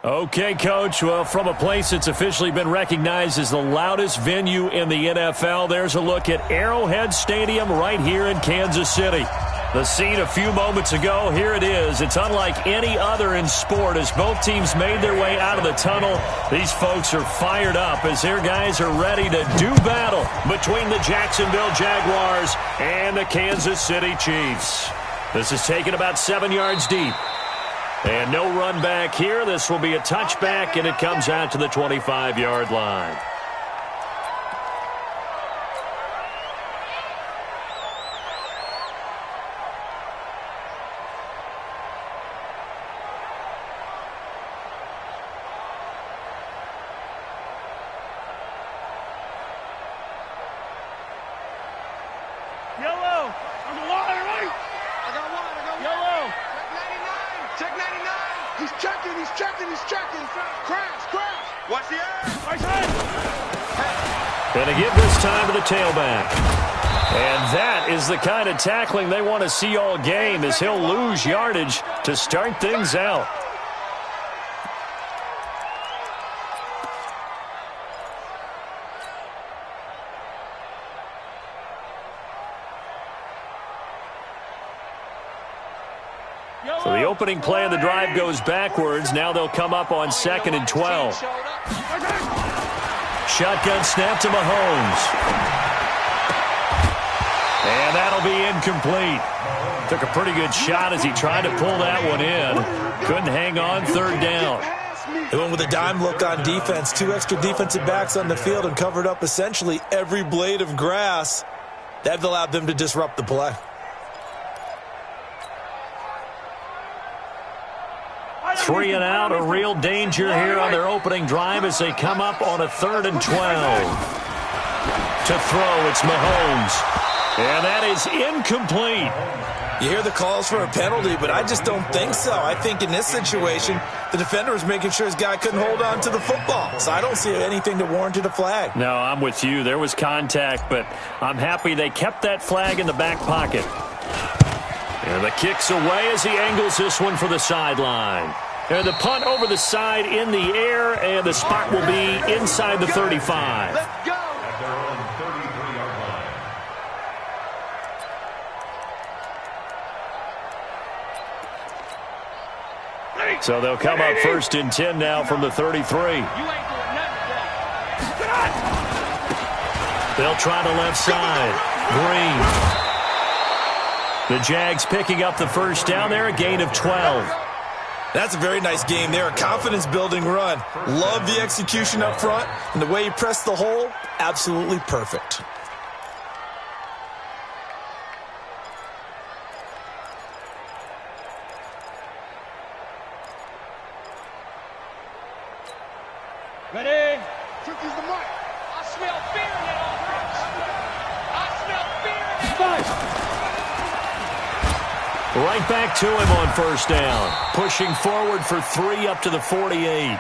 Okay, Coach. Well, from a place that's officially been recognized as the loudest venue in the NFL, there's a look at Arrowhead Stadium right here in Kansas City. The scene a few moments ago, here it is. It's unlike any other in sport as both teams made their way out of the tunnel. These folks are fired up as their guys are ready to do battle between the Jacksonville Jaguars and the Kansas City Chiefs. This is taken about 7 yards deep. And no run back here. This will be a touchback, and it comes out to the 25-yard line. Yellow. I'm the water, right? I got one. Yellow. Check 99. He's checking. Crash. Watch the air. Nice hit. And to give this time to the tailback. And that is the kind of tackling they want to see all game as he'll lose yardage to start things out. So the opening play of the drive goes backwards. Now they'll come up on 2nd and 12. Shotgun snap to Mahomes. And that'll be incomplete. Took a pretty good shot as he tried to pull that one in. Couldn't hang on, 3rd down. They went with a dime look on defense. 2 extra defensive backs on the field and covered up essentially every blade of grass. That allowed them to disrupt the play. 3 and out, a real danger here on their opening drive as they come up on a 3rd and 12. To throw, it's Mahomes. And that is incomplete. You hear the calls for a penalty, but I just don't think so. I think in this situation, the defender was making sure his guy couldn't hold on to the football. So I don't see anything that warranted a flag. No, I'm with you. There was contact, but I'm happy they kept that flag in the back pocket. And the kick's away as he angles this one for the sideline. And the punt over the side in the air, and the spot will be inside the 35. Let's go. So they'll come up 1st and 10 now from the 33. They'll try the left side. Green. The Jags picking up the 1st down there, a gain of 12. That's a very nice game there, a confidence-building run. Love the execution up front, and the way he pressed the hole, absolutely perfect. Ready? Took is the mark. I smell fear in that offense. I smell fear in that. Right back to him on 1st down. Pushing forward for 3 up to the 48.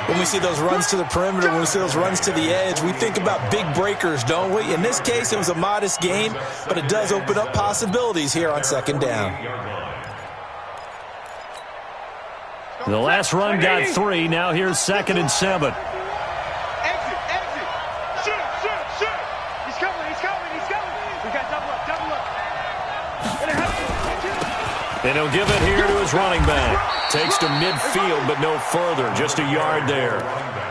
When we see those runs to the perimeter, when we see those runs to the edge, we think about big breakers, don't we? In this case, it was a modest gain, but it does open up possibilities here on 2nd down. The last run got 3. Now here's 2nd and 7. Exit. Shoot. He's coming. We got double up. And he'll give it here to his running back. Takes to midfield, but no further. Just a yard there.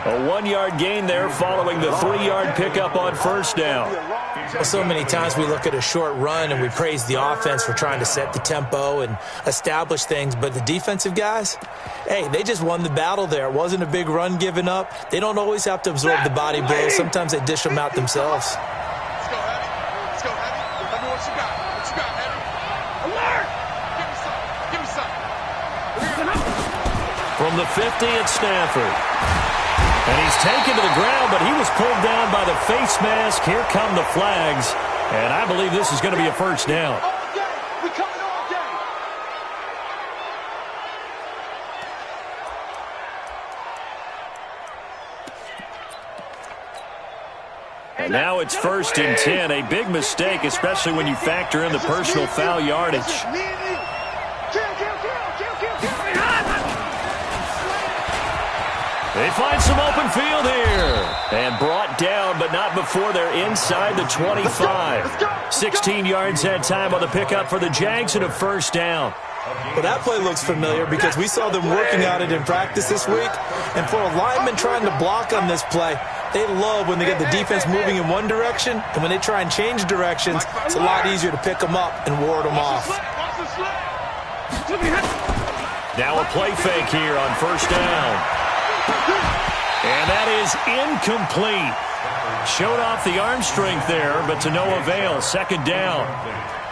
A 1-yard gain there following the 3-yard pickup on 1st down. Well, so many times we look at a short run and we praise the offense for trying to set the tempo and establish things. But the defensive guys, hey, they just won the battle there. It wasn't a big run given up. They don't always have to absorb the body blows. Sometimes they dish them out themselves. Let's go, Heavy. Tell me what you got. Heavy? Alert! Give me some. From the 50, it's Stafford. And he's taken to the ground, but he was pulled down by the face mask. Here come the flags. And I believe this is going to be a 1st down. All day. We coming all day. And now it's 1st and 10. A big mistake, especially when you factor in the personal foul yardage. They find some open field here. And brought down, but not before they're inside the 25. 16 yards that time on the pickup for the Jags and a first down. Well, that play looks familiar because we saw them working on it in practice this week. And for a lineman trying to block on this play, they love when they get the defense moving in one direction. And when they try and change directions, it's a lot easier to pick them up and ward them off. Now a play fake here on first down. And that is incomplete. Showed off the arm strength there, but to no avail. Second down.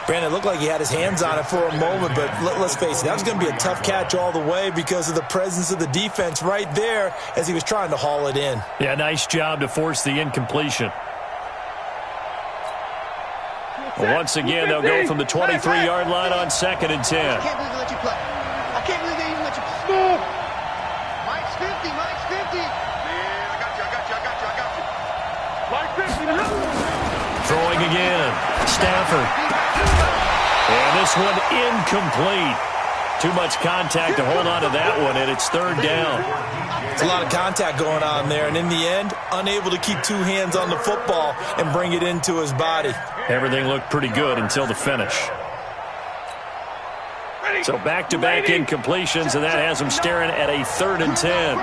Brandon, it looked like he had his hands on it for a moment, but let's face it, that was going to be a tough catch all the way because of the presence of the defense right there as he was trying to haul it in. Yeah, nice job to force the incompletion. Once again, they'll go from the 23-yard line on 2nd and 10. I can't believe they let you play. I can't believe they even let you play. Mike's 50, Mike's 50. Man, I got you. Mike 50. Throwing again. Stafford. And this one incomplete. Too much contact to hold on to that one, and it's third down. There's a lot of contact going on there, and in the end, unable to keep two hands on the football and bring it into his body. Everything looked pretty good until the finish. So back-to-back incompletions, and that has him staring at a 3rd and 10.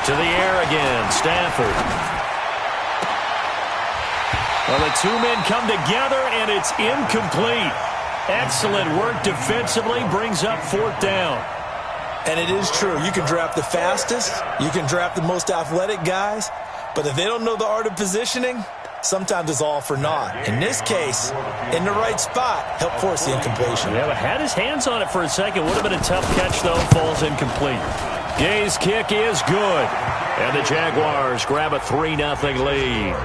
To the air again, Stafford. Well, the two men come together, and it's incomplete. Excellent work defensively, brings up 4th down. And it is true. You can draft the fastest. You can draft the most athletic guys. But if they don't know the art of positioning, sometimes it's all for naught. In this case, in the right spot, help force the incompletion. Yeah, but had his hands on it for a second. Would have been a tough catch, though. Falls incomplete. Gay's kick is good. And the Jaguars grab a 3-0 lead.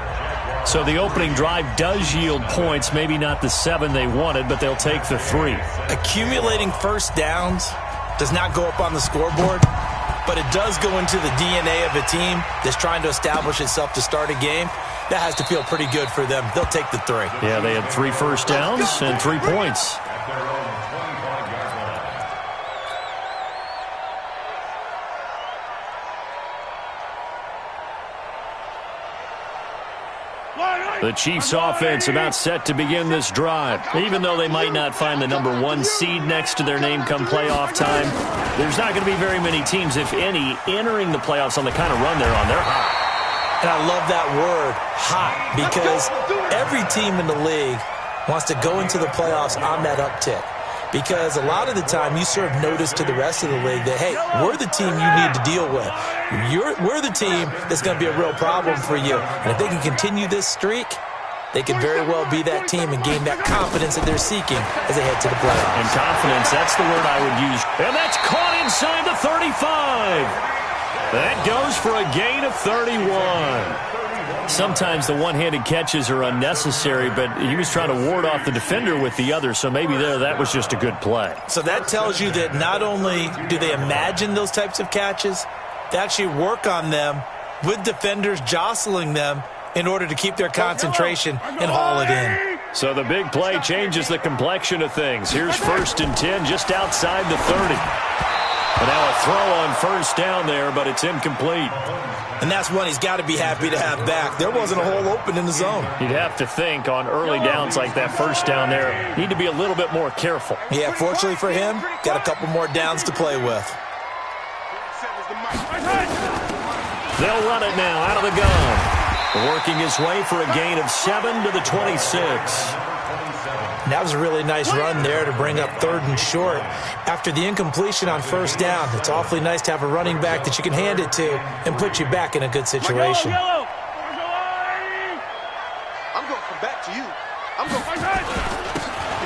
So the opening drive does yield points. Maybe not the 7 they wanted, but they'll take the 3. Accumulating first downs does not go up on the scoreboard, but it does go into the DNA of a team that's trying to establish itself to start a game. That has to feel pretty good for them. They'll take the 3. Yeah, they had 3 first downs and 3 points. The Chiefs offense about set to begin this drive. Even though they might not find the number 1 seed next to their name come playoff time, there's not going to be very many teams, if any, entering the playoffs on the kind of run they're on. They're hot. And I love that word, hot, because every team in the league wants to go into the playoffs on that uptick. Because a lot of the time you serve notice to the rest of the league that, hey, we're the team you need to deal with. We're the team that's going to be a real problem for you. And if they can continue this streak, they could very well be that team and gain that confidence that they're seeking as they head to the playoffs. And confidence, that's the word I would use. And that's caught inside the 35. That goes for a gain of 31. Sometimes the one-handed catches are unnecessary, but he was trying to ward off the defender with the other, so maybe that was just a good play. So that tells you that not only do they imagine those types of catches, they actually work on them with defenders jostling them in order to keep their concentration and haul it in. So the big play changes the complexion of things. Here's 1st and 10 just outside the 30. And now a throw on first down there, but it's incomplete. And that's one he's got to be happy to have back. There wasn't a hole open in the zone. You'd have to think on early downs like that first down there, need to be a little bit more careful. Yeah, fortunately for him, got a couple more downs to play with. They'll run it now out of the gun. Working his way for a gain of 7 to the 26. And that was a really nice run there to bring up 3rd and short. After the incompletion on first down, it's awfully nice to have a running back that you can hand it to and put you back in a good situation. I'm going from back to you. I'm going.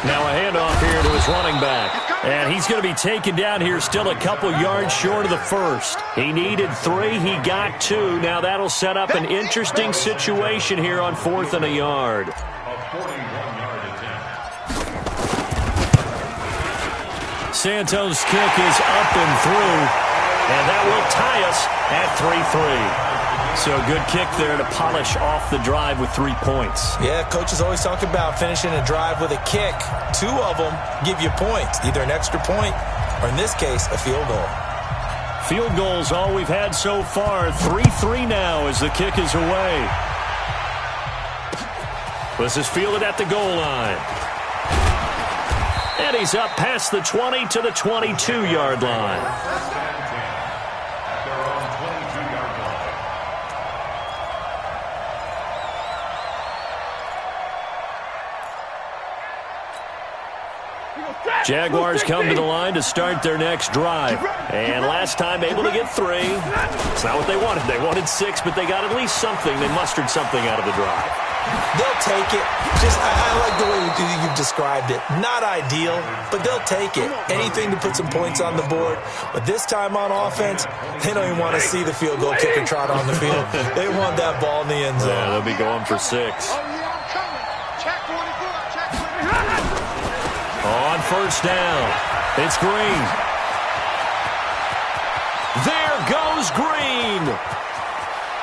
Now a handoff here to his running back. And he's going to be taken down here still a couple yards short of the first. He needed 3. He got 2. Now that'll set up an interesting situation here on 4th and a yard. Santos' kick is up and through. And that will tie us at 3-3. So a good kick there to polish off the drive with 3 points. Yeah, coaches always talk about finishing a drive with a kick. 2 of them give you points, either an extra point or, in this case, a field goal. Field goals all we've had so far. 3-3 now as the kick is away. This is fielded at the goal line. And he's up past the 20 to the 22-yard line. Jaguars come to the line to start their next drive. And last time able to get 3. It's not what they wanted. They wanted 6, but they got at least something. They mustered something out of the drive. They'll take it. I like the way you've described it. Not ideal, but they'll take it. Anything to put some points on the board. But this time on offense, they don't even want to see the field goal kicker trot on the field. They want that ball in the end zone. Yeah, they'll be going for 6. On first down, it's Green. There goes Green.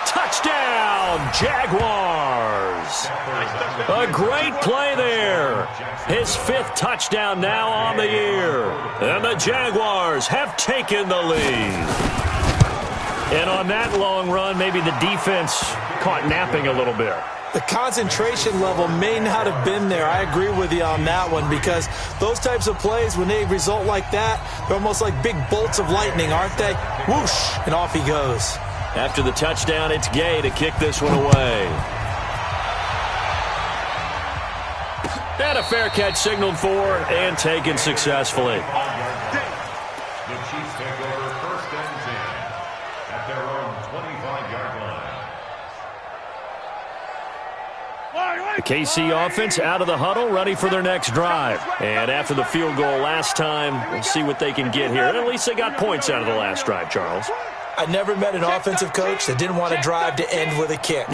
Touchdown, Jaguars. A great play there. His 5th touchdown now on the year. And the Jaguars have taken the lead. And on that long run, maybe the defense caught napping a little bit. The concentration level may not have been there. I agree with you on that one, because those types of plays, when they result like that, they're almost like big bolts of lightning, aren't they? Whoosh, and off he goes. After the touchdown, it's Gay to kick this one away. And a fair catch signaled for and taken successfully. The Chiefs take over 1st and 10 at their own 25-yard line. The KC offense out of the huddle, ready for their next drive. And after the field goal last time, we'll see what they can get here. And at least they got points out of the last drive, Charles. I never met an offensive coach that didn't want a drive to end with a kick.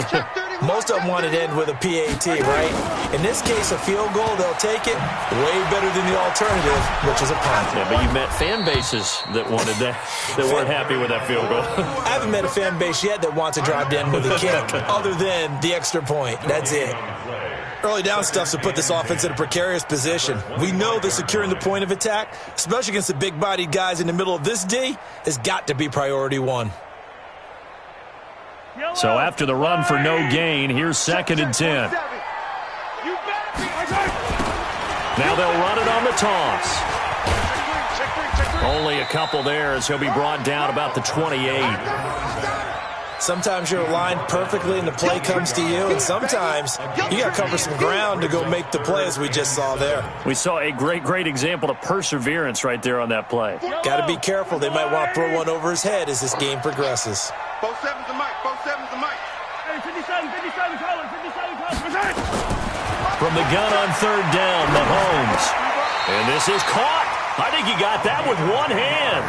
Most of them wanted to end with a PAT, right? In this case, a field goal, they'll take it. Way better than the alternative, which is a punt. Yeah, but you met fan bases that wanted that, that weren't happy with that field goal. I haven't met a fan base yet that wants a drive to end with a kick, other than the extra point. That's it. Early down stuff to put this offense in a precarious position. We know that securing the point of attack, especially against the big-bodied guys in the middle of this D, has got to be priority 1. So after the run for no gain, here's 2nd and 10. Now they'll run it on the toss. Only a couple there as he'll be brought down about the 28. Sometimes you're aligned perfectly and the play comes to you, and sometimes you got to cover some ground to go make the play, as we just saw there. We saw a great example of perseverance right there on that play. Got to be careful. They might want to throw one over his head as this game progresses. Both sevens to Mike. Both sevens to Mike. Hey, 57, color, 57, color. From the gun on 3rd down, Mahomes. And this is caught. I think he got that with one hand.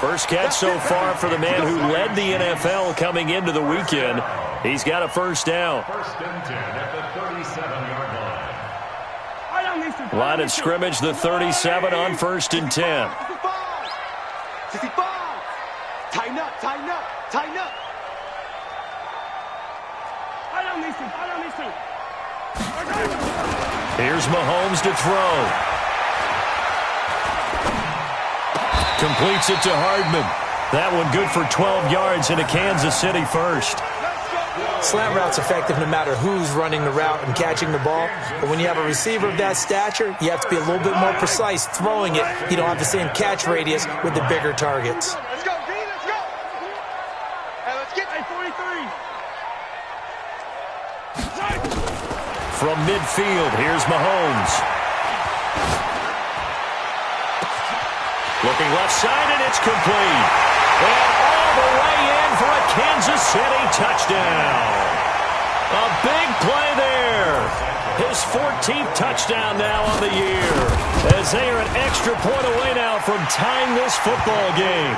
First catch so far for the man who led the NFL coming into the weekend. He's got a first down. 1st and 10 at the 37-yard line. Line of scrimmage, the 37 on 1st and 10. 65. Tighten up, tighten up, tighten up. Here's Mahomes to throw. Completes it to Hardman. That one good for 12 yards into Kansas City first. Slant route's effective no matter who's running the route and catching the ball. But when you have a receiver of that stature, you have to be a little bit more precise throwing it. You don't have the same catch radius with the bigger targets. Let's go, D, let's go. Hey, let's get 43. From midfield, here's Mahomes. Looking left side, and it's complete. And all the way in for a Kansas City touchdown. A big play there. His 14th touchdown now on the year, as they are an extra point away now from tying this football game.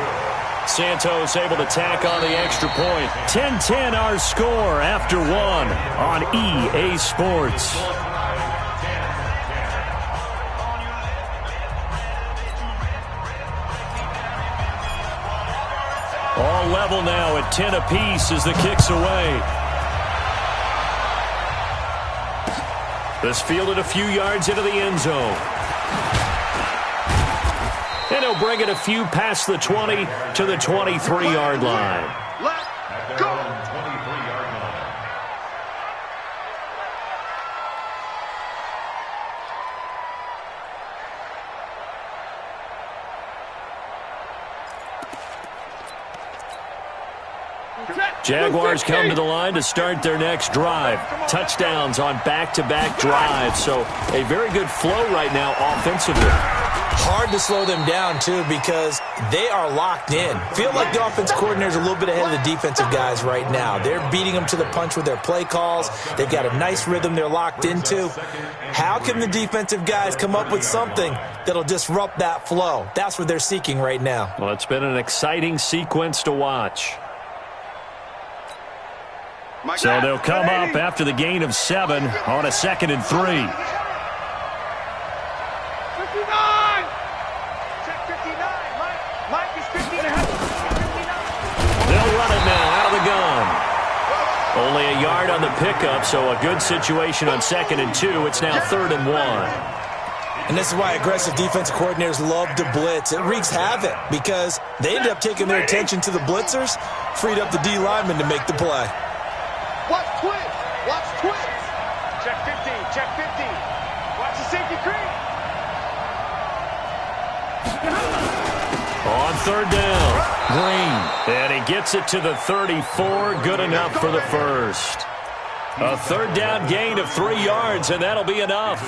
Santos able to tack on the extra point. 10-10 our score after 1 on EA Sports. All level now at 10 apiece as the kick's away. This fielded a few yards into the end zone. And he'll bring it a few past the 20 to the 23-yard line. At their own 23-yard line. Jaguars come to the line to start their next drive. Touchdowns on back-to-back drives. So a very good flow right now offensively. Hard to slow them down, too, because they are locked in. Feel like the offense coordinator is a little bit ahead of the defensive guys right now. They're beating them to the punch with their play calls. They've got a nice rhythm they're locked into. How can the defensive guys come up with something that'll disrupt that flow? That's what they're seeking right now. Well, it's been an exciting sequence to watch. So they'll come up after the gain of 7 on a 2nd and 3. 59! Check 59. Mike is 59. They'll run it now out of the gun. Only a yard on the pickup, so a good situation on 2nd and 2. It's now 3rd and 1. And this is why aggressive defensive coordinators love to blitz. It wreaks havoc because they end up taking their attention to the blitzers, freed up the D lineman to make the play. Watch twins. Watch twins. Check 50. Check 50. Watch the safety creep. On 3rd down, Green. And he gets it to the 34. Good enough for the first. A 3rd down gain of 3 yards, and that'll be enough.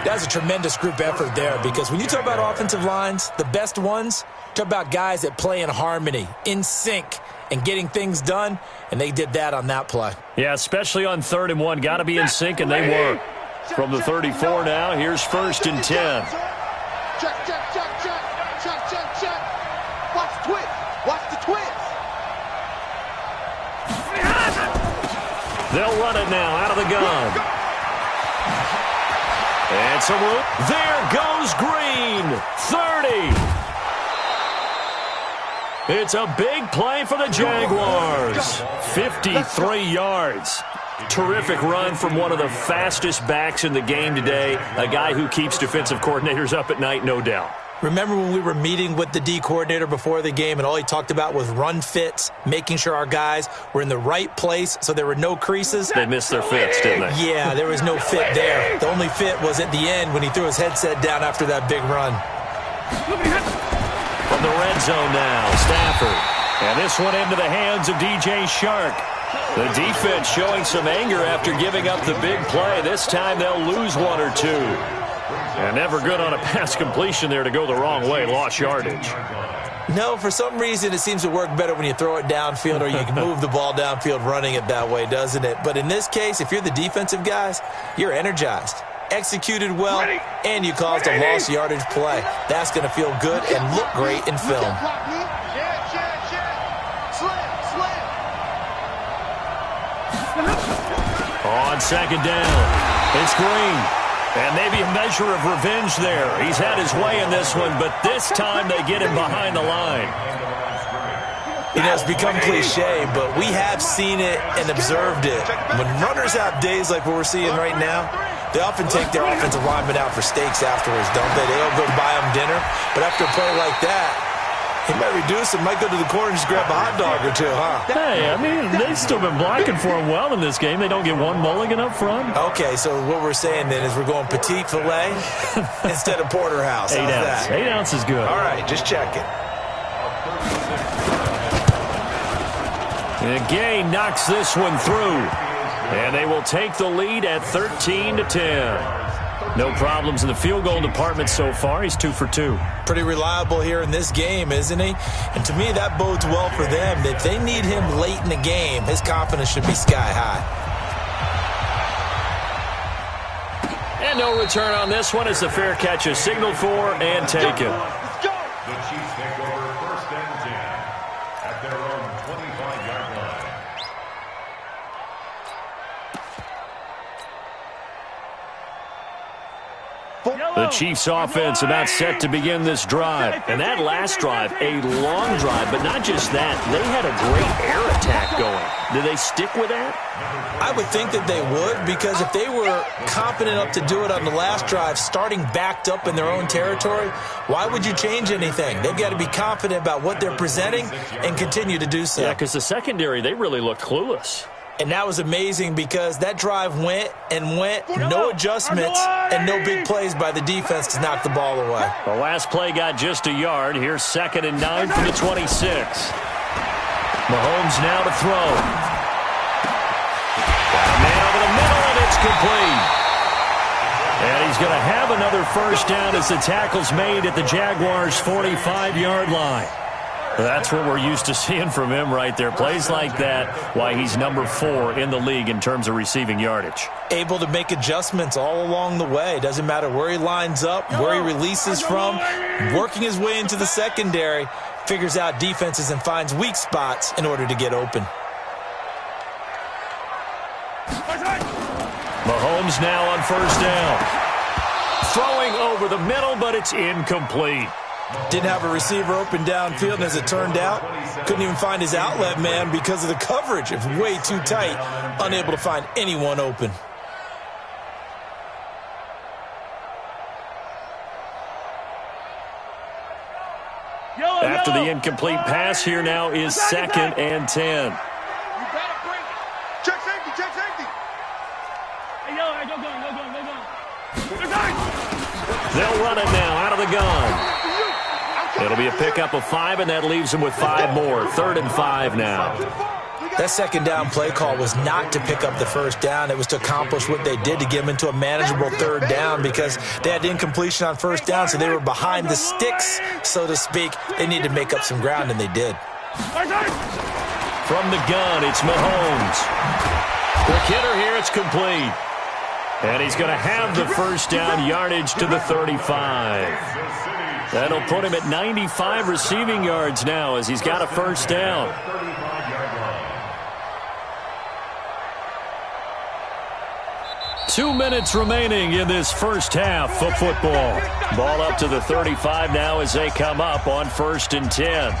That's a tremendous group effort there because when you talk about offensive lines, the best ones, talk about guys that play in harmony, in sync, and getting things done, and they did that on that play. Yeah, especially on 3rd and 1. Got to be in sync, and they were. From the 34 now, here's 1st and 10. Check, check, check, check. Check, check, check. Watch the twins. Watch the twins. They'll run it now out of the gun. And some room. There goes Green. 30. It's a big play for the Jaguars. 53 yards. Terrific run from one of the fastest backs in the game today. A guy who keeps defensive coordinators up at night, no doubt. Remember when we were meeting with the D coordinator before the game and all he talked about was run fits, making sure our guys were in the right place so there were no creases? They missed their fits, didn't they? Yeah, there was no fit there. The only fit was at the end when he threw his headset down after that big run. From the red zone now, Stafford. And this one into the hands of DJ Shark. The defense showing some anger after giving up the big play. This time they'll lose 1 or 2. And never good on a pass completion there to go the wrong way. Lost yardage. No, for some reason it seems to work better when you throw it downfield or you can move the ball downfield running it that way, doesn't it? But in this case, if you're the defensive guys, you're energized, executed well, and you caused a lost yardage play. That's going to feel good and look great in film. On 2nd down, it's Green. And maybe a measure of revenge there. He's had his way in this one, but this time they get him behind the line. You know, it's become cliche, but we have seen it and observed it. When runners have days like what we're seeing right now, they often take their offensive linemen out for steaks afterwards, don't they? They don't go buy them dinner. But after a play like that, he might reduce it, might go to the corner and just grab a hot dog or two, huh? Hey, I mean, they've still been blocking for him well in this game. They don't get one mulligan up front. Okay, so what we're saying then is we're going petite filet instead of porterhouse. 8 How's ounce. that? 8 ounce is good. All right, just checking. And Gay knocks this one through. And they will take the lead at 13-10. No problems in the field goal department so far. He's 2 for 2. Pretty reliable here in this game, isn't he? And to me, that bodes well for them. If they need him late in the game, his confidence should be sky high. And no return on this one as the fair catch is signaled for and taken. Let's go. The Chiefs take over 1st and 10 at their own 25-yard line. Yellow. The Chiefs offense about set to begin this drive. And that last drive, a long drive, but not just that. They had a great air attack going. Do they stick with that? I would think that they would, because if they were confident enough to do it on the last drive, starting backed up in their own territory, why would you change anything? They've got to be confident about what they're presenting and continue to do so. Yeah, because the secondary, they really looked clueless. And that was amazing because that drive went and went, no adjustments and no big plays by the defense to knock the ball away. The last play got just a yard. Here's 2nd and 9 from the 26. Mahomes now to throw. Got a man over the middle, and it's complete. And he's going to have another first down as the tackle's made at the Jaguars' 45-yard line. That's what we're used to seeing from him right there. Plays like that, why he's number 4 in the league in terms of receiving yardage. Able to make adjustments all along the way. Doesn't matter where he lines up, where he releases from, working his way into the secondary, figures out defenses and finds weak spots in order to get open. Mahomes now on first down. Throwing over the middle, but it's incomplete. Didn't have a receiver open downfield, and as it turned out, couldn't even find his outlet man because of the coverage. It was way too tight, unable to find anyone open. After the incomplete pass, here now is 2nd and 10. Check safety, check safety. Hey, yo, go. They'll run it now out of the gun. It'll be a pickup of 5, and that leaves them with 5 more. 3rd and 5 now. That second down play call was not to pick up the first down. It was to accomplish what they did, to get them into a manageable 3rd down, because they had incompletion on first down, so they were behind the sticks, so to speak. They needed to make up some ground, and they did. From the gun, it's Mahomes. Quick hitter here, it's complete. And he's going to have the first down, yardage to the 35. That'll put him at 95 receiving yards now as he's got a first down. 2 minutes remaining in this first half of football. Ball up to the 35 now as they come up on 1st and 10.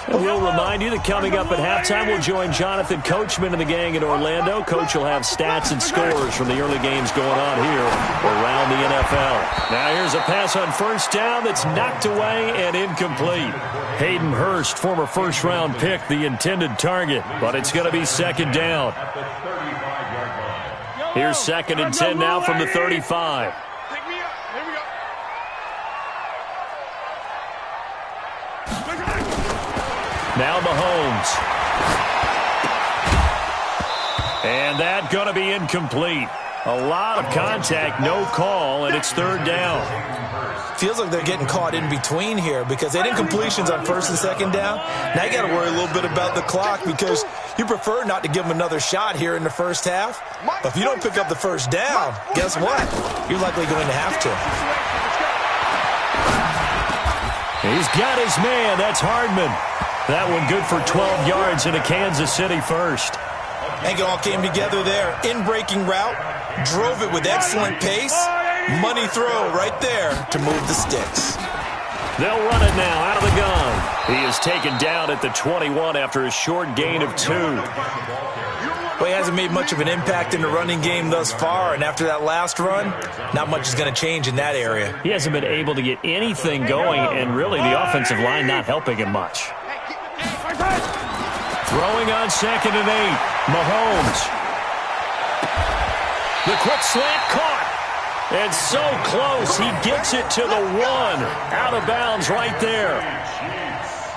And we'll remind you that coming up at halftime, we'll join Jonathan Coachman and the gang in Orlando. Coach will have stats and scores from the early games going on here around the NFL. Now here's a pass on first down that's knocked away and incomplete. Hayden Hurst, former first-round pick, the intended target, but it's going to be 2nd down. Here's 2nd and 10 now from the 35. Now Mahomes. And that going to be incomplete. A lot of contact, no call, and it's 3rd down. Feels like they're getting caught in between here because they had incompletions on 1st and 2nd down. Now you got to worry a little bit about the clock because you prefer not to give them another shot here in the first half. But if you don't pick up the first down, guess what? You're likely going to have to. He's got his man. That's Hardman. That one good for 12 yards in a Kansas City first. I think it all came together there. In-breaking route, drove it with excellent pace. Money throw right there to move the sticks. They'll run it now out of the gun. He is taken down at the 21 after a short gain of 2. Well, he hasn't made much of an impact in the running game thus far, and after that last run, not much is going to change in that area. He hasn't been able to get anything going, and really the offensive line not helping him much. Throwing on 2nd and 8. Mahomes. The quick slant caught. And so close. He gets it to the 1. Out of bounds right there.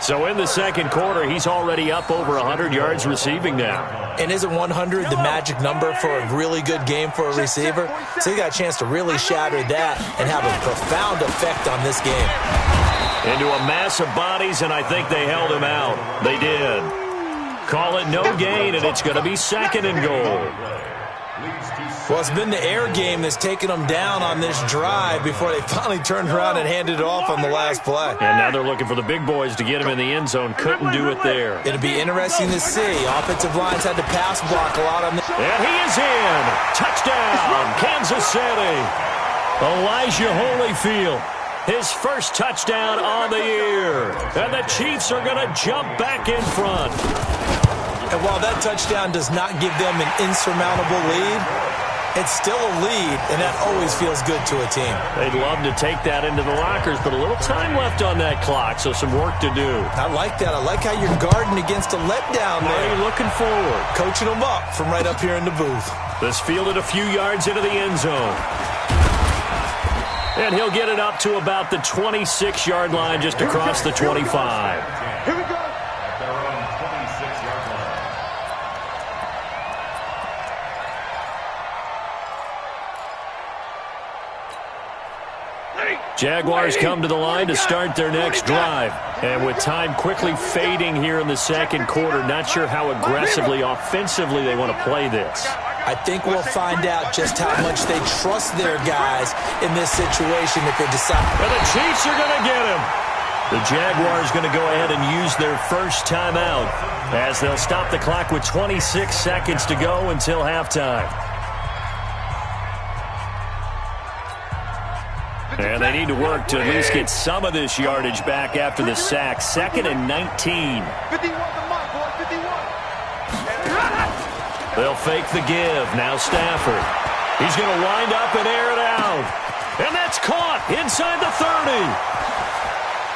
So in the second quarter, he's already up over 100 yards receiving now. And isn't 100 the magic number for a really good game for a receiver? So he got a chance to really shatter that and have a profound effect on this game. Into a mass of bodies, and I think they held him out. They did. Call it no gain, and it's going to be 2nd and goal. Well, it's been the air game that's taken them down on this drive before they finally turned around and handed it off on the last play. And now they're looking for the big boys to get him in the end zone. Couldn't do it there. It'll be interesting to see. Offensive lines had to pass block a lot on this. And he is in. Touchdown, Kansas City. Elijah Holyfield, his first touchdown on the year. And the Chiefs are going to jump back in front. And while that touchdown does not give them an insurmountable lead, it's still a lead, and that always feels good to a team. They'd love to take that into the lockers, but a little time left on that clock, so some work to do. I like that. I like how you're guarding against a letdown there. How are you looking forward? Coaching them up from right up here in the booth. This fielded a few yards into the end zone. And he'll get it up to about the 26-yard line, just across the 25. Here we go. At their own 26-yard line. Jaguars come to the line to start their next drive. And with time quickly fading here in the second quarter, not sure how aggressively, offensively they want to play this. I think we'll find out just how much they trust their guys in this situation if they decide. And the Chiefs are going to get him. The Jaguars going to go ahead and use their first timeout as they'll stop the clock with 26 seconds to go until halftime. And they need to work to at least get some of this yardage back after the sack. 2nd and 19. 51 the mark, boy, 51. They'll fake the give. Now Stafford. He's going to wind up and air it out. And that's caught inside the 30.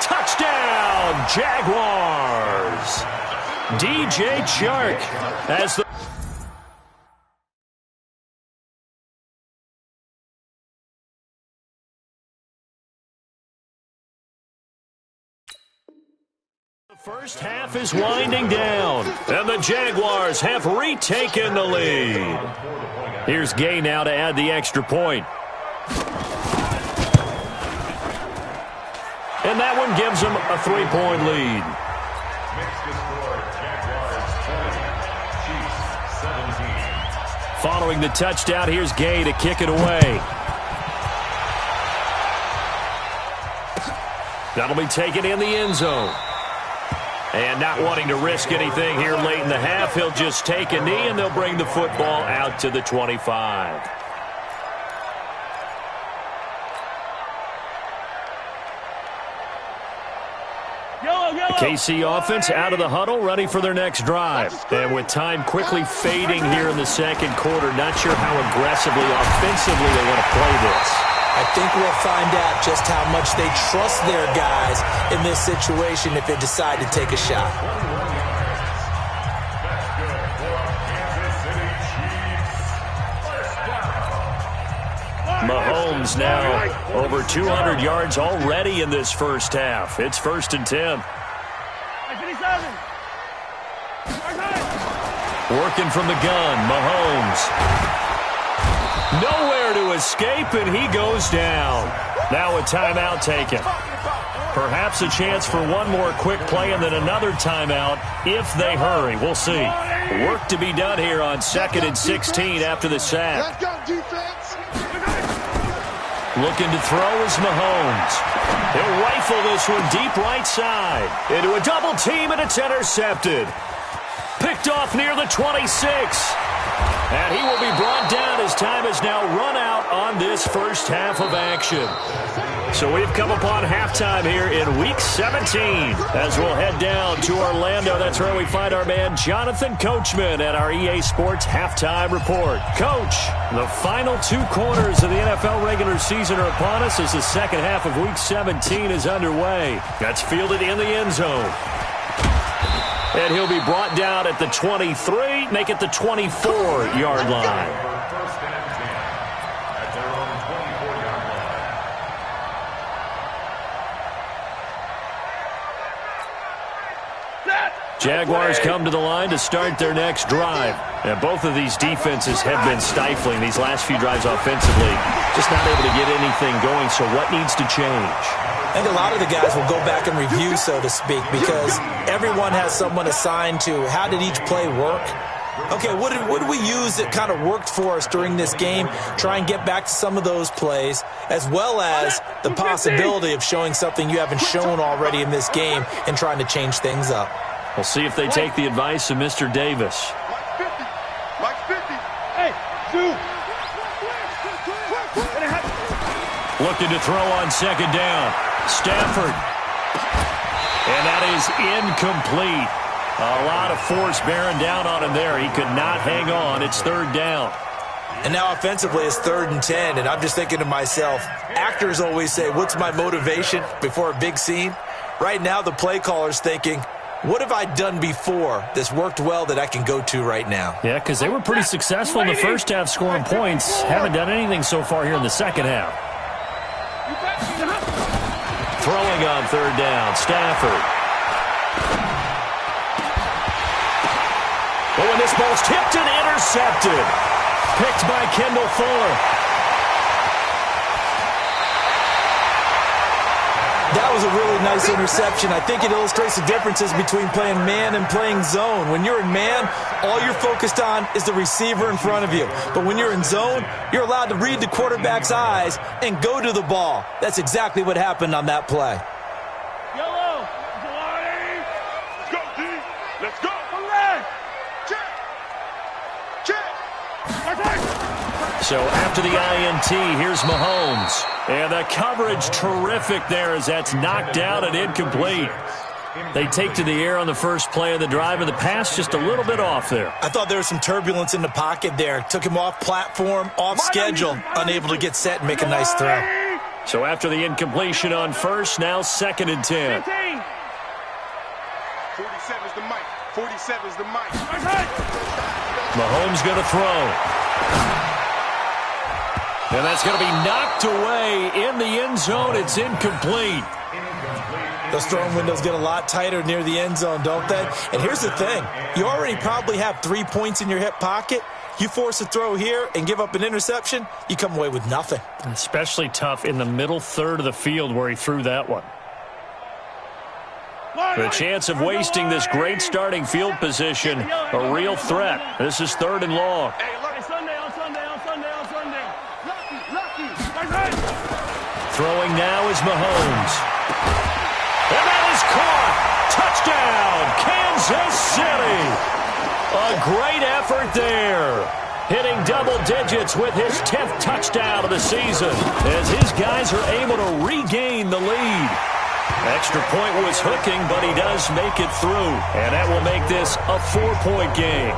Touchdown, Jaguars. DJ Chark as the first half is winding down, and the Jaguars have retaken the lead. Here's Gay now to add the extra point. And that one gives them a 3-point lead. Following the touchdown, here's Gay to kick it away. That'll be taken in the end zone. And not wanting to risk anything here late in the half, he'll just take a knee, and they'll bring the football out to the 25. The KC offense out of the huddle, ready for their next drive. And with time quickly fading here in the second quarter, not sure how aggressively, offensively they want to play this. I think we'll find out just how much they trust their guys in this situation if they decide to take a shot. Mahomes now over 200 yards already in this first half. It's 1st and 10. Working from the gun, Mahomes. Nowhere to escape, and he goes down. Now a timeout taken. Perhaps a chance for one more quick play and then another timeout if they hurry. We'll see. Work to be done here on 2nd and 16 after the sack. Let's go, defense. Looking to throw is Mahomes. He'll rifle this one deep right side. Into a double team, and it's intercepted. Picked off near the 26. And he will be brought down as time has now run out on this first half of action. So we've come upon halftime here in Week 17 as we'll head down to Orlando. That's where we find our man Jonathan Coachman at our EA Sports Halftime Report. Coach, the final 2 quarters of the NFL regular season are upon us as the second half of Week 17 is underway. That's fielded in the end zone. And he'll be brought down at the 23, make it the 24-yard line. First and 10 at their own 24-yard line. Jaguars come to the line to start their next drive. And both of these defenses have been stifling these last few drives offensively. Just not able to get anything going, so what needs to change? I think a lot of the guys will go back and review, so to speak, because everyone has someone assigned to how did each play work. Okay, what did we use that kind of worked for us during this game? Try and get back to some of those plays, as well as the possibility of showing something you haven't shown already in this game and trying to change things up. We'll see if they take the advice of Mr. Davis. Mike 50. Hey, dude. Looking to throw on second down. Stafford. And that is incomplete. A lot of force bearing down on him there. He could not hang on. It's third down. And now offensively it's 3rd and 10, and I'm just thinking to myself, actors always say, what's my motivation before a big scene? Right now the play caller's thinking, what have I done before that's worked well that I can go to right now? Yeah, because they were pretty successful in the first half scoring points. Haven't done anything so far here in the second half. Throwing on third down, Stafford. But when this ball's tipped and intercepted. Picked by Kendall Fuller. That was a really nice interception. I think it illustrates the differences between playing man and playing zone. When you're in man, all you're focused on is the receiver in front of you. But when you're in zone, you're allowed to read the quarterback's eyes and go to the ball. That's exactly what happened on that play. Yellow. Let's go, D. Let's go. Check. So after the INT, here's Mahomes. And the coverage terrific there as that's knocked out and incomplete. They take to the air on the first play of the drive, and the pass just a little bit off there. I thought there was some turbulence in the pocket there. Took him off platform, off schedule, unable to get set and make a nice throw. So after the incompletion on first, now 2nd and 10. 47's the mic. 47's the mic. Mahomes going to throw. And that's going to be knocked away in the end zone. It's incomplete. Those throwing windows get a lot tighter near the end zone, don't they? And here's the thing. You already probably have 3 points in your hip pocket. You force a throw here and give up an interception, you come away with nothing. Especially tough in the middle third of the field where he threw that one. The chance of wasting this great starting field position, a real threat. This is 3rd and long. Throwing now is Mahomes. And that is caught. Touchdown, Kansas City. A great effort there. Hitting double digits with his 10th touchdown of the season as his guys are able to regain the lead. Extra point was hooking, but he does make it through. And that will make this a 4-point game.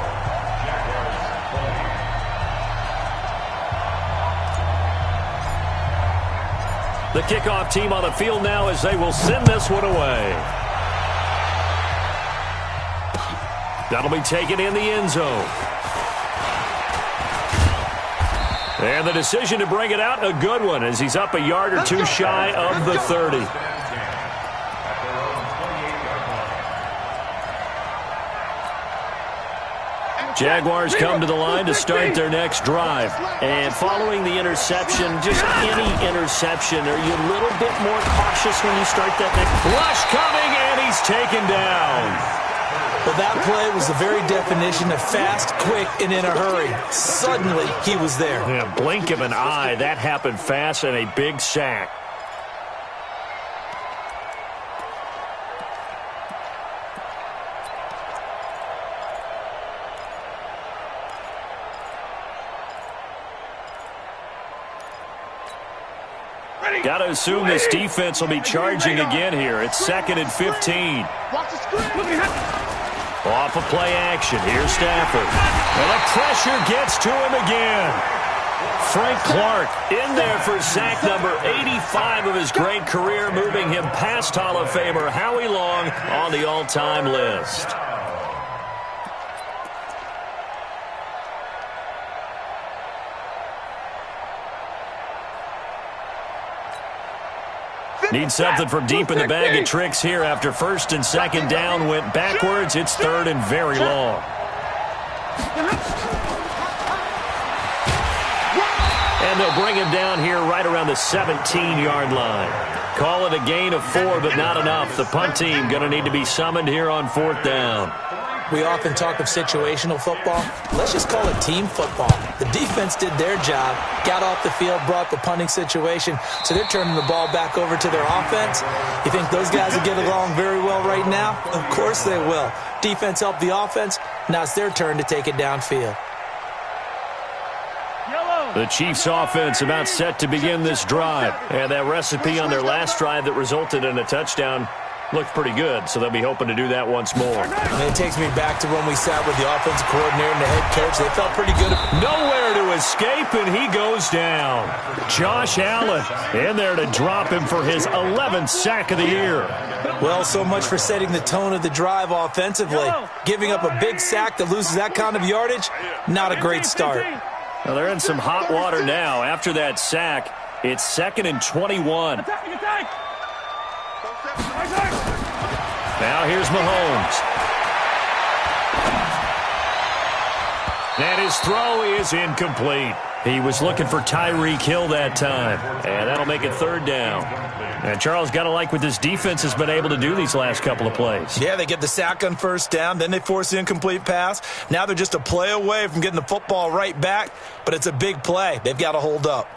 The kickoff team on the field now as they will send this one away. That'll be taken in the end zone. And the decision to bring it out, a good one, as he's up a yard or two shy of the 30. Jaguars come to the line to start their next drive. And following the interception, just any interception, are you a little bit more cautious when you start that next? Rush coming, and he's taken down. Well, that play was the very definition of fast, quick, and in a hurry. Suddenly, he was there. Yeah, blink of an eye. That happened fast and a big sack. Got to assume this defense will be charging again here. It's 2nd and 15. Off of play action. Here's Stafford. And the pressure gets to him again. Frank Clark in there for sack number 85 of his great career, moving him past Hall of Famer Howie Long on the all-time list. Need something from deep in the bag of tricks here after 1st and 2nd down went backwards. It's 3rd and very long. And And they'll bring him down here right around the 17-yard line. Call it a gain of 4, but not enough. The punt team going to need to be summoned here on 4th down. We often talk of situational football. Let's just call it team football. The defense did their job, got off the field, brought the punting situation, so they're turning the ball back over to their offense. You think those guys will get along very well right now? Of course they will. Defense helped the offense. Now it's their turn to take it downfield. The Chiefs offense about set to begin this drive. And that recipe on their last drive that resulted in a touchdown looked pretty good, so they'll be hoping to do that once more. And it takes me back to when we sat with the offensive coordinator and the head coach. They felt pretty good. Nowhere to escape, and he goes down. Josh Allen in there to drop him for his 11th sack of the year. Well, so much for setting the tone of the drive offensively. Giving up a big sack that loses that kind of yardage, not a great start. Well, they're in some hot water now. After that sack, it's 2nd and 21. Now here's Mahomes. And his throw is incomplete. He was looking for Tyreek Hill that time. And that'll make it 3rd down. And Charles, got to like what this defense has been able to do these last couple of plays. Yeah, they get the sack on 1st down, then they force the incomplete pass. Now they're just a play away from getting the football right back, but it's a big play. They've got to hold up.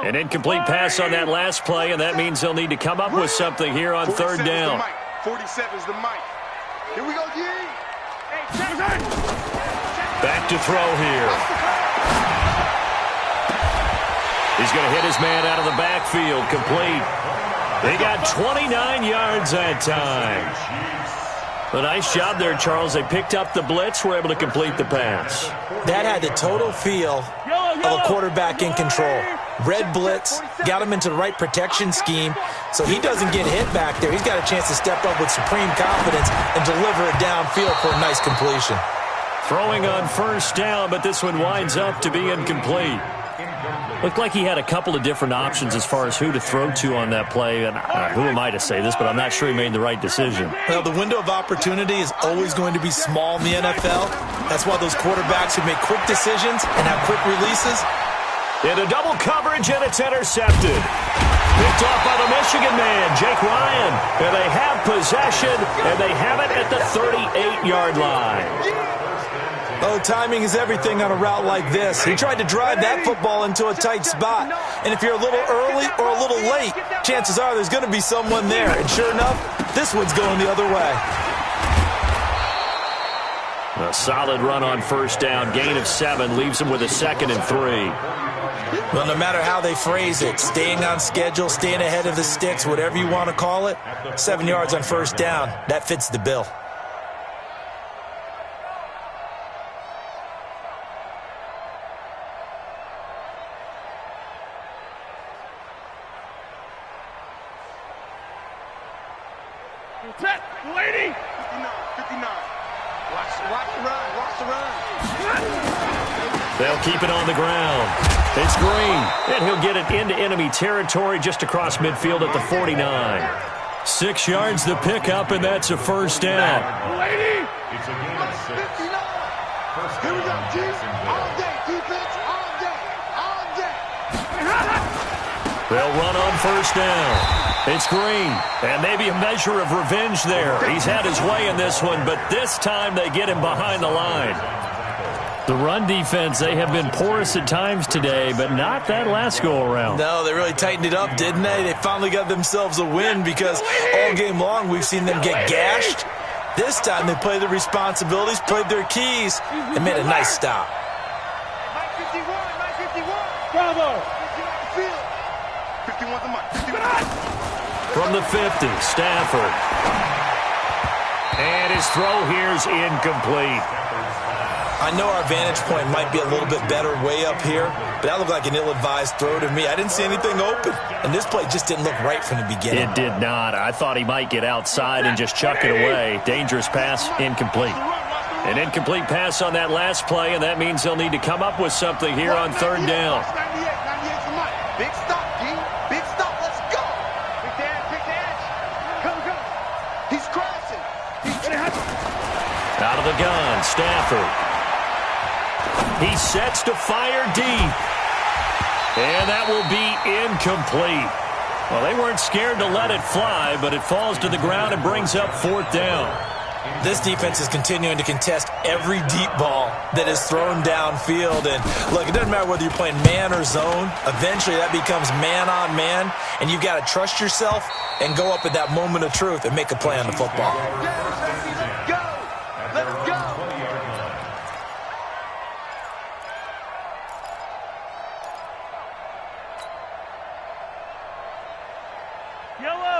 An incomplete pass on that last play, and that means they'll need to come up with something here on 3rd down. 47's the mic. Here we go, G. Back to throw here. He's going to hit his man out of the backfield, complete. They got 29 yards that time. A nice job there, Charles. They picked up the blitz, were able to complete the pass. That had the total feel of a quarterback in control. Red blitz, got him into the right protection scheme, so he doesn't get hit back there. He's got a chance to step up with supreme confidence and deliver it downfield for a nice completion. Throwing on 1st down, but this one winds up to be incomplete. Looked like he had a couple of different options as far as who to throw to on that play. And who am I to say this, but I'm not sure he made the right decision. Well, the window of opportunity is always going to be small in the NFL. That's why those quarterbacks who make quick decisions and have quick releases. Into double coverage, and it's intercepted. Picked off by the Michigan man, Jake Ryan. And they have possession, and they have it at the 38-yard line. Oh, timing is everything on a route like this. He tried to drive that football into a tight spot. And if you're a little early or a little late, chances are there's going to be someone there. And sure enough, this one's going the other way. A solid run on 1st down. Gain of 7 leaves him with a 2nd and 3. Well, no matter how they phrase it, staying on schedule, staying ahead of the sticks, whatever you want to call it, 7 yards on 1st down, that fits the bill. Lady! 59. Watch the run. They'll keep it on the ground. It's Green, and he'll get it into enemy territory just across midfield at the 49. 6 yards the pickup, and that's a 1st down. Lady! It's a gain of 6. 59. Here we go, G. All day, defense, all day. They'll run on 1st down. It's Green, and maybe a measure of revenge there. He's had his way in this one, but this time they get him behind the line. The run defense, they have been porous at times today, but not that last go-around. No, they really tightened it up, didn't they? They finally got themselves a win because all game long we've seen them get gashed. This time they played their responsibilities, played their keys, and made a nice stop. 51. Bravo! 51's the mark. From the 50, Stafford. And his throw here's incomplete. I know our vantage point might be a little bit better way up here, but that looked like an ill-advised throw to me. I didn't see anything open, and this play just didn't look right from the beginning. It did not. I thought he might get outside and just chuck it away. Dangerous pass, incomplete. An incomplete pass on that last play, and that means they'll need to come up with something here on 3rd down. 98's the mic. Big stop, G. Big stop. Let's go. Big dash. Go. the gun, Stafford. He sets to fire deep. And that will be incomplete. Well, they weren't scared to let it fly, but it falls to the ground and brings up 4th down. This defense is continuing to contest every deep ball that is thrown downfield. And, look, it doesn't matter whether you're playing man or zone. Eventually, that becomes man-on-man, and you've got to trust yourself and go up at that moment of truth and make a play on the football. Let's go! Let's go!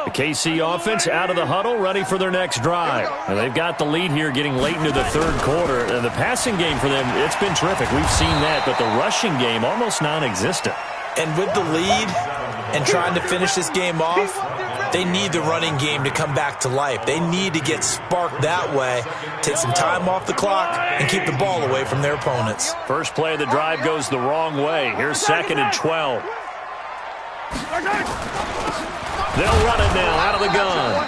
The KC offense out of the huddle, ready for their next drive. And they've got the lead here getting late into the 3rd quarter. And the passing game for them, it's been terrific. We've seen that, but the rushing game almost non-existent. And with the lead and trying to finish this game off, they need the running game to come back to life. They need to get sparked that way, take some time off the clock, and keep the ball away from their opponents. First play of the drive goes the wrong way. Here's 2nd and 12. They'll run it now out of the gun.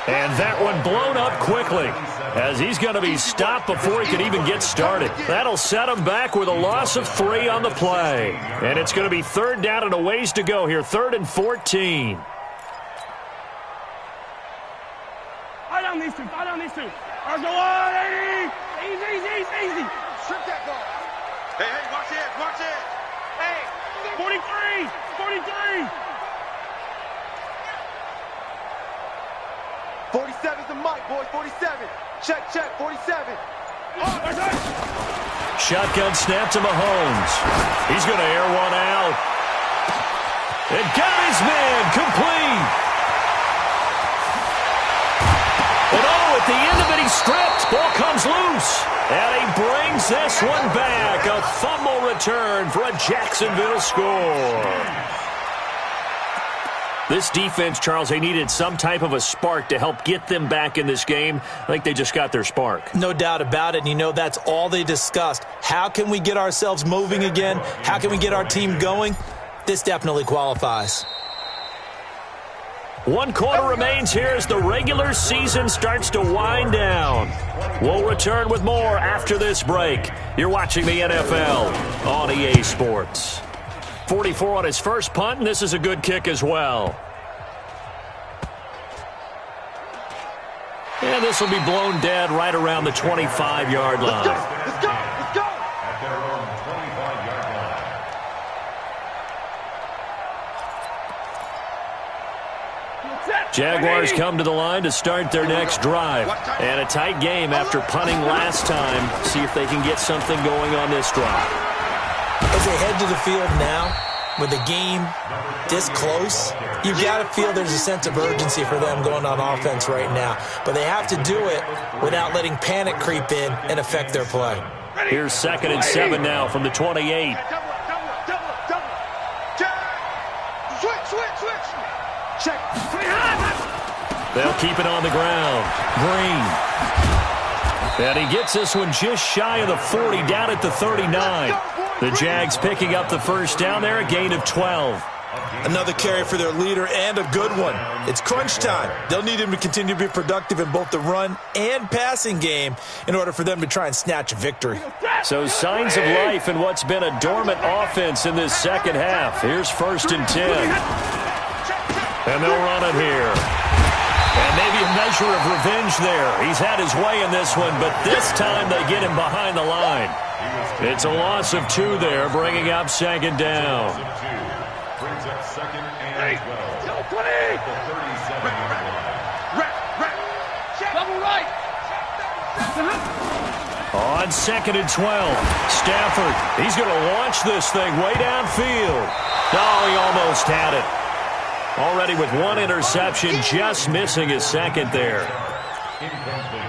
And that one blown up quickly as he's going to be stopped before he can even get started. That'll set him back with a loss of 3 on the play. And it's going to be 3rd down and a ways to go here, 3rd and 14. Fight on these two. Fight on these two. Let's go on, Easy, easy. Strip that ball. Hey, watch it, watch it. Hey, 43. 47's the mic, boys. 47. Check, 47. Shotgun snap to Mahomes. He's going to air one out. And got his man complete. And at the end of it, he's stripped. Ball comes loose. And he brings this one back. A fumble return for a Jacksonville score. This defense, Charles, they needed some type of a spark to help get them back in this game. I think they just got their spark. No doubt about it, and you know that's all they discussed. How can we get ourselves moving again? How can we get our team going? This definitely qualifies. 1 quarter remains here as the regular season starts to wind down. We'll return with more after this break. You're watching the NFL on EA Sports. 44 on his first punt, and this is a good kick as well. And this will be blown dead right around the 25-yard line. Let's go. At their own 25-yard line. Jaguars come to the line to start their next drive. And a tight game after punting last time. See if they can get something going on this drive. As they head to the field now, with the game this close, you've got to feel there's a sense of urgency for them going on offense right now. But they have to do it without letting panic creep in and affect their play. Here's 2nd and 7 now from the 28. Switch. Check. They'll keep it on the ground. Green. And he gets this one just shy of the 40, down at the 39. The Jags picking up the first down there, a gain of 12. Another carry for their leader and a good one. It's crunch time. They'll need him to continue to be productive in both the run and passing game in order for them to try and snatch a victory. So signs of life in what's been a dormant offense in this second half. Here's 1st and 10. And they'll run it here. And maybe a measure of revenge there. He's had his way in this one, but this time they get him behind the line. It's a loss of 2 there, bringing up 2nd down. Brings up 2nd and 12. Double right. On 2nd and 12, Stafford, he's going to launch this thing way downfield. Oh, he almost had it. Already with 1 interception, just missing his 2nd there.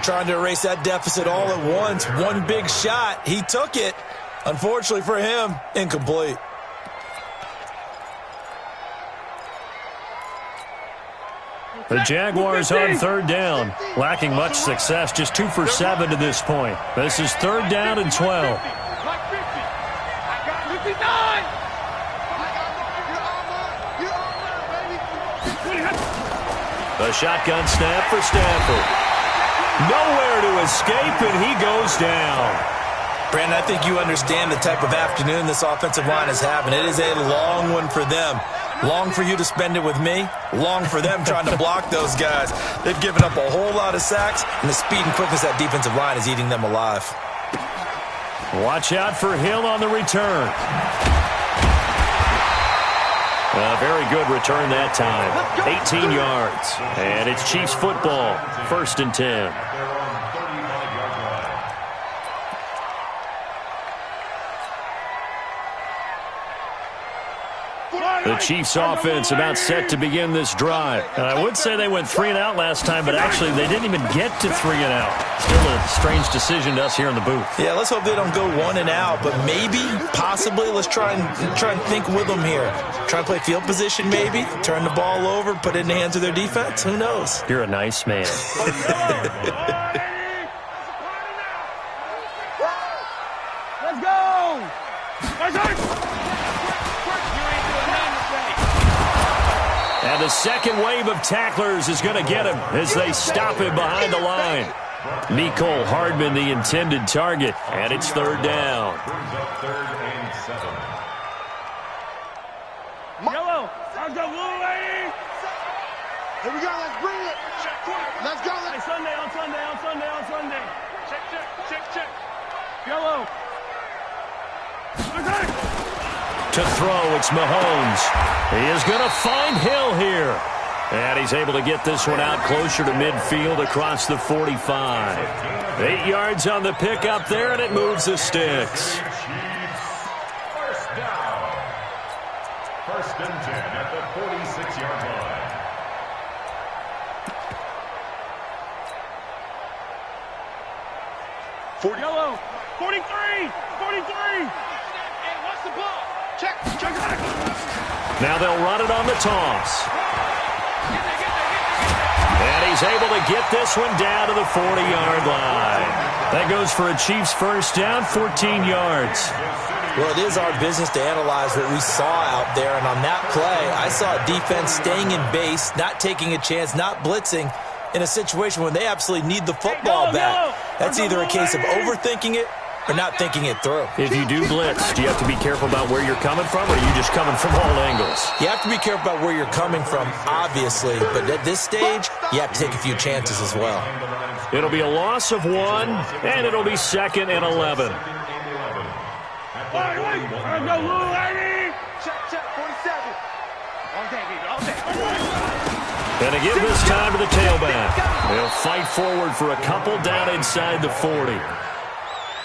Trying to erase that deficit all at once. One big shot. He took it. Unfortunately for him, incomplete. The Jaguars on 3rd down, lacking much success, just 2 for 7 to this point. This is 3rd down and 12. 59. The shotgun snap for Stafford. Nowhere to escape, and he goes down. Brandon, I think you understand the type of afternoon this offensive line is having. It is a long one for them. Long for you to spend it with me. Long for them trying to block those guys. They've given up a whole lot of sacks, and the speed and quickness of that defensive line is eating them alive. Watch out for Hill on the return. A very good return that time. 18 yards. And it's Chiefs football. 1st and 10. The Chiefs offense about set to begin this drive. And I would say they went 3 and out last time, but actually they didn't even get to 3 and out. Still a strange decision to us here in the booth. Yeah, let's hope they don't go 1 and out, but maybe, possibly, let's try and think with them here. Try and play field position maybe, turn the ball over, put it in the hands of their defense. Who knows? You're a nice man. Let's go! And the second wave of tacklers is going to get him as they stop him behind the line. Nicole Hardman, the intended target, and it's 3rd down. Yellow, let's go, blue lady! Here we go, let's bring it. Let's go. Hey, Sunday, on Sunday, on Sunday, on Sunday. Check. Yellow. To throw, it's Mahomes. He is going to find Hill here. And he's able to get this one out closer to midfield across the 45. 8 yards on the pickup there, and it moves the sticks. First down. 1st and 10 at the 46-yard line. Yellow. 43. Hey, what's the ball? Check. Now they'll run it on the toss. And he's able to get this one down to the 40-yard line. That goes for a Chiefs first down, 14 yards. Well, it is our business to analyze what we saw out there, and on that play, I saw a defense staying in base, not taking a chance, not blitzing in a situation when they absolutely need the football back. That's either a case of overthinking it or not thinking it through. If you do blitz, do you have to be careful about where you're coming from, or are you just coming from all angles? You have to be careful about where you're coming from, obviously, but at this stage, you have to take a few chances as well. It'll be a loss of 1, and it'll be 2nd and 11. Let's go, blue lady! Check, 47. All day, baby, all day. And again this time to the tailback. They'll fight forward for a couple down inside the 40. All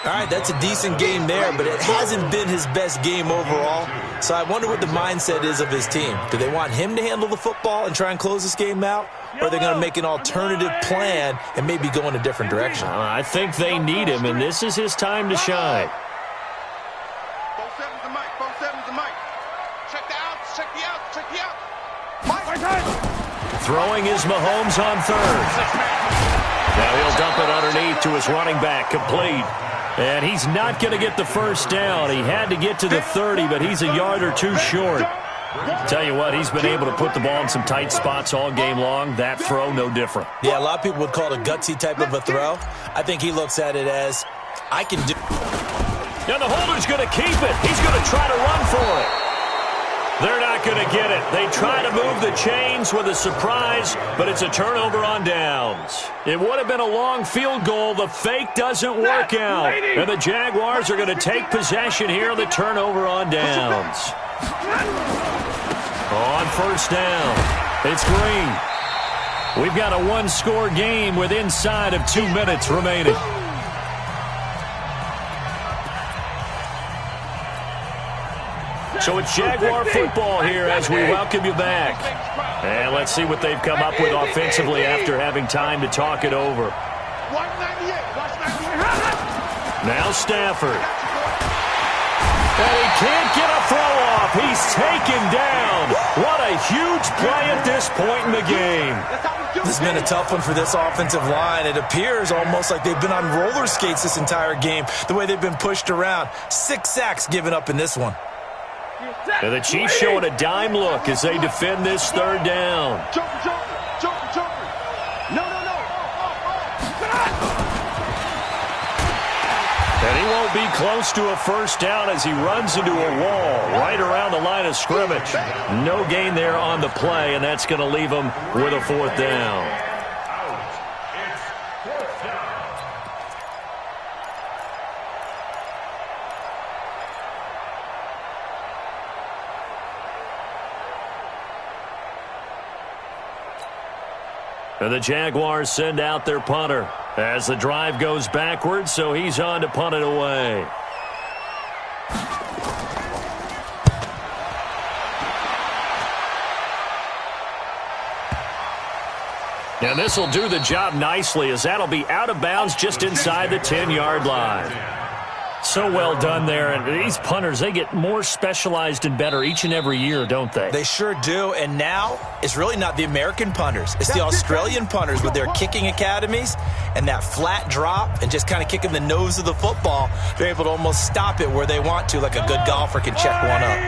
right, that's a decent game there, but it hasn't been his best game overall. So I wonder what the mindset is of his team. Do they want him to handle the football and try and close this game out? Or are they going to make an alternative plan and maybe go in a different direction? I think they need him, and this is his time to shine. 47's the mic, 47's the mic. Check the outs, check the outs, check the outs. Throwing is Mahomes on 3rd. Now he'll dump it underneath to his running back, complete. And he's not going to get the first down. He had to get to the 30, but he's a yard or 2 short. Tell you what, he's been able to put the ball in some tight spots all game long. That throw, no different. Yeah, a lot of people would call it a gutsy type of a throw. I think he looks at it as, I can do. And the holder's going to keep it. He's going to try to run for it. They're not going to get it. They try to move the chains with a surprise, but it's a turnover on downs. It would have been a long field goal. The fake doesn't work out. And the Jaguars are going to take possession here on the turnover on downs. On first down, it's Green. We've got a 1-score game with inside of 2 minutes remaining. So it's Jaguar football here as we welcome you back. And let's see what they've come up with offensively after having time to talk it over. Now Stafford. And he can't get a throw off. He's taken down. What a huge play at this point in the game. This has been a tough one for this offensive line. It appears almost like they've been on roller skates this entire game, the way they've been pushed around. 6 sacks given up in this one. And the Chiefs showing a dime look as they defend this 3rd down. Joker. No. And he won't be close to a first down as he runs into a wall right around the line of scrimmage. No gain there on the play, and that's going to leave him with a fourth down. And the Jaguars send out their punter as the drive goes backwards, so he's on to punt it away. And this will do the job nicely as that'll be out of bounds just inside the 10-yard line. So well done there. And these punters, they get more specialized and better each and every year, don't they? They sure do. And now it's really not the American punters. It's the Australian punters with their kicking academies and that flat drop and just kind of kicking the nose of the football. They're able to almost stop it where they want to, like a good golfer can check one up.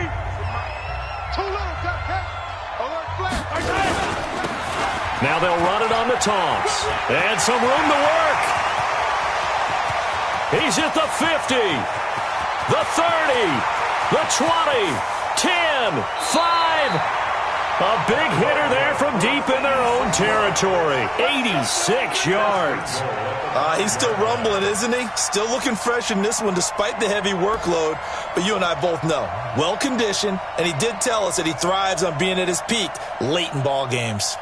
Now they'll run it on the taunts. And some room to work. He's at the 50, the 30, the 20, 10, 5. A big hitter there from deep in their own territory. 86 yards. He's still rumbling, isn't he? Still looking fresh in this one despite the heavy workload. But you and I both know, well-conditioned, and he did tell us that he thrives on being at his peak late in ball games.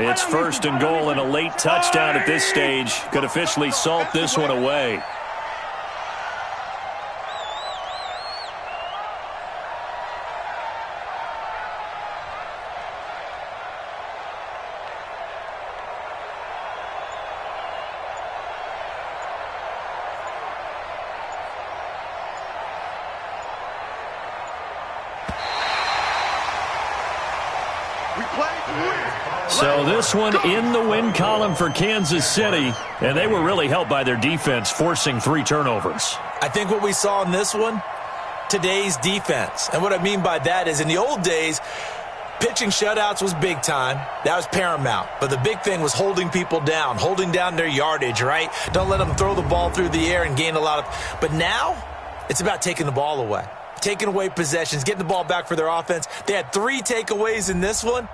It's first and goal and a late touchdown at this stage. Could officially salt this one away. So this one in the win column for Kansas City, and they were really helped by their defense, forcing 3 turnovers. I think what we saw in this one, today's defense. And what I mean by that is in the old days, pitching shutouts was big time. That was paramount. But the big thing was holding people down, holding down their yardage, right? Don't let them throw the ball through the air and gain a lot of... But now, it's about taking the ball away. Taking away possessions, getting the ball back for their offense. They had 3 takeaways in this one.